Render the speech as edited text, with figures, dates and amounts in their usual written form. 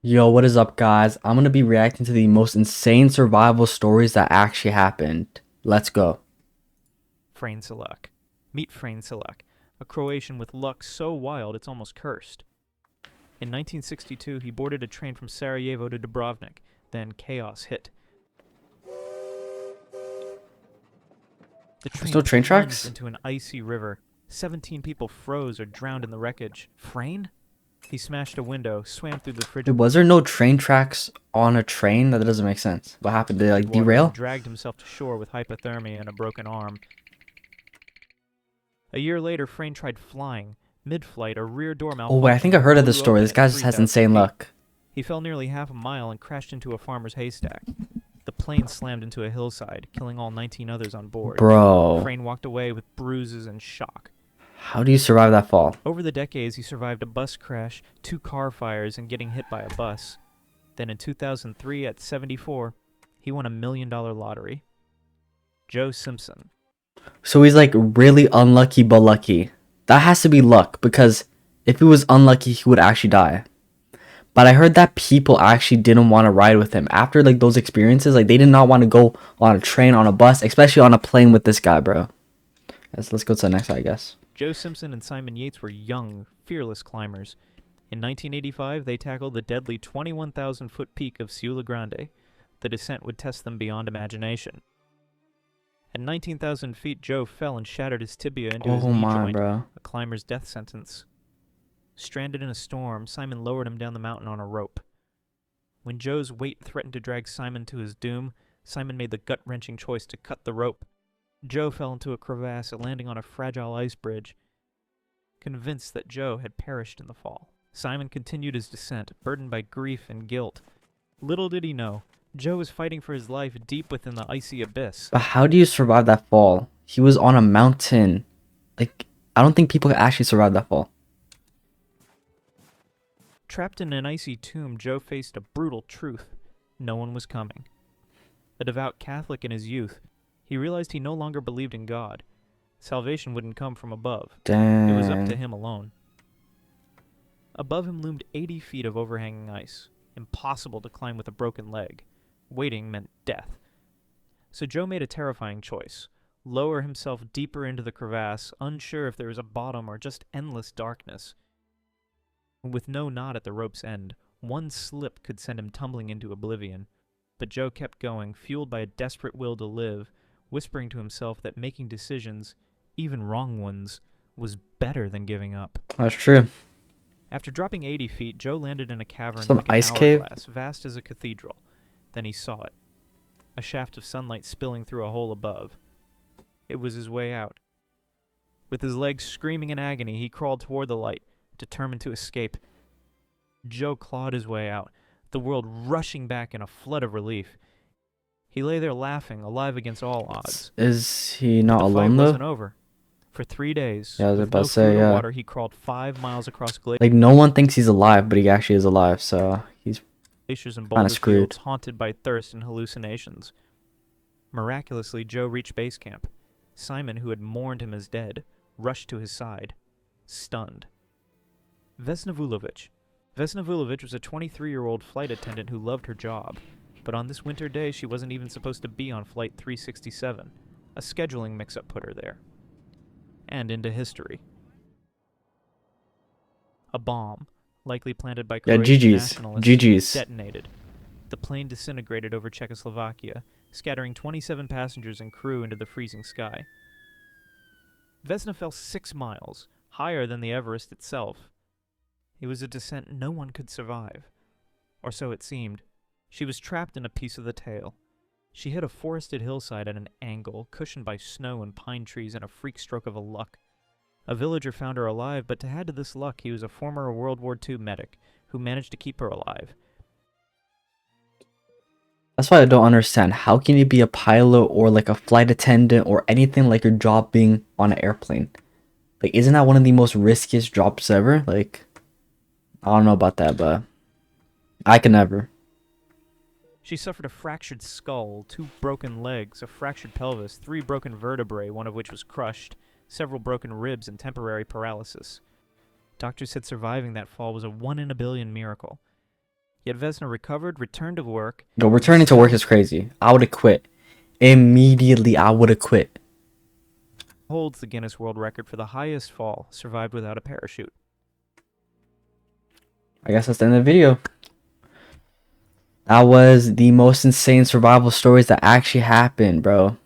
Yo, what is up, guys? I'm gonna be reacting to the most insane survival stories that actually happened. Let's go. Frane Selak. Meet Frane Selak, a Croatian with luck so wild it's almost cursed. In 1962, he boarded a train from Sarajevo to Dubrovnik. Then chaos hit. The There's no train train plunged tracks? into an icy river. 17 people froze or drowned in the wreckage. Frane? He smashed a window, swam through the frigid Wait, was there no train tracks on a train? That doesn't make sense. What happened? Did it like water and derail? dragged himself to shore with hypothermia and a broken arm. A year later, Frane tried flying. Mid-flight, a rear door Oh wait, I think malfunctioned I and heard of this blew story. open This at guy just has 3,000 insane feet. luck. He fell nearly half a mile and crashed into a farmer's haystack. The plane slammed into a hillside, killing all 19 others on board. Bro, Frane walked away with bruises and shock. how do you survive that fall? Over the decades, he survived a bus crash, 2 car fires, and getting hit by a bus. Then in 2003, at 74, he won $1 million lottery. Joe Simpson. So he's like really unlucky but lucky. That has to be luck because if he was unlucky, he would actually die. But I heard that people actually didn't want to ride with him after like those experiences. Like they did not want to go on a train, on a bus, especially on a plane with this guy, bro. Let's go to the next one, I guess. Joe Simpson and Simon Yates were young, fearless climbers. In 1985, they tackled the deadly 21,000-foot peak of Ciula Grande. The descent would test them beyond imagination. At 19,000 feet, Joe fell and shattered his tibia into his Oh knee my, joint, bro. a climber's death sentence. Stranded in a storm, Simon lowered him down the mountain on a rope. When Joe's weight threatened to drag Simon to his doom, Simon made the gut-wrenching choice to cut the rope. Joe fell into a crevasse, landing on a fragile ice bridge. Convinced that Joe had perished in the fall, Simon continued his descent, burdened by grief and guilt. Little did he know, Joe was fighting for his life deep within the icy abyss. But how do you survive that fall? He was on a mountain. Like, I don't think people could actually survive that fall. Trapped in an icy tomb, Joe faced a brutal truth. No one was coming. A devout Catholic in his youth, he realized he no longer believed in God. Salvation wouldn't come from above. It was up to Dang. him alone. Above him loomed 80 feet of overhanging ice. Impossible to climb with a broken leg. Waiting meant death. So Joe made a terrifying choice. Lower himself deeper into the crevasse, unsure if there was a bottom or just endless darkness. With no knot at the rope's end, one slip could send him tumbling into oblivion. But Joe kept going, fueled by a desperate will to live, whispering to himself that making decisions, even wrong ones, was better than giving up. That's true. After dropping 80 feet, Joe landed in a cavern Some like an ice cave? hourglass, vast as a cathedral. Then he saw it. A shaft of sunlight spilling through a hole above. It was his way out. With his legs screaming in agony, he crawled toward the light, determined to escape. Joe clawed his way out, the world rushing back in a flood of relief. He lay there laughing, alive against all odds. Is he But not the fight alone though? wasn't over. For 3 days, Yeah, I was with about no to say, food or yeah. water, he crawled 5 miles across Like no one thinks he's alive, but he actually is alive, so he's glaciers and kind boulder of screwed. fields haunted by thirst and hallucinations. Miraculously, Joe reached base camp. Simon, who had mourned him as dead, rushed to his side, stunned. Vesna Vulovic. Vesna Vulovic was a 23-year-old flight attendant who loved her job. But on this winter day, she wasn't even supposed to be on Flight 367. A scheduling mix-up put her there. And into history. A bomb, likely planted by Yeah, Croatian GG's. nationalists, GG's. detonated. The plane disintegrated over Czechoslovakia, scattering 27 passengers and crew into the freezing sky. Vesna fell 6 miles, higher than the Everest itself. It was a descent no one could survive. Or so it seemed. She was trapped in a piece of the tail. She hit a forested hillside at an angle, cushioned by snow and pine trees in a freak stroke of a luck. A villager found her alive, but to add to this luck, he was a former World War II medic who managed to keep her alive. That's why I don't understand. How can you be a pilot or like a flight attendant or anything like your job being on an airplane? Like, isn't that one of the most riskiest jobs ever? Like, I don't know about that, but I can never. She suffered a fractured skull, 2 broken legs, a fractured pelvis, 3 broken vertebrae, one of which was crushed, several broken ribs, and temporary paralysis. Doctors said surviving that fall was a 1 in a billion miracle. Yet Vesna recovered, returned to work. Yo, returning to work is crazy. I would have quit. Immediately, I would have quit. Holds the Guinness World Record for the highest fall, survived without a parachute. I guess that's the end of the video. That was the most insane survival stories that actually happened, bro.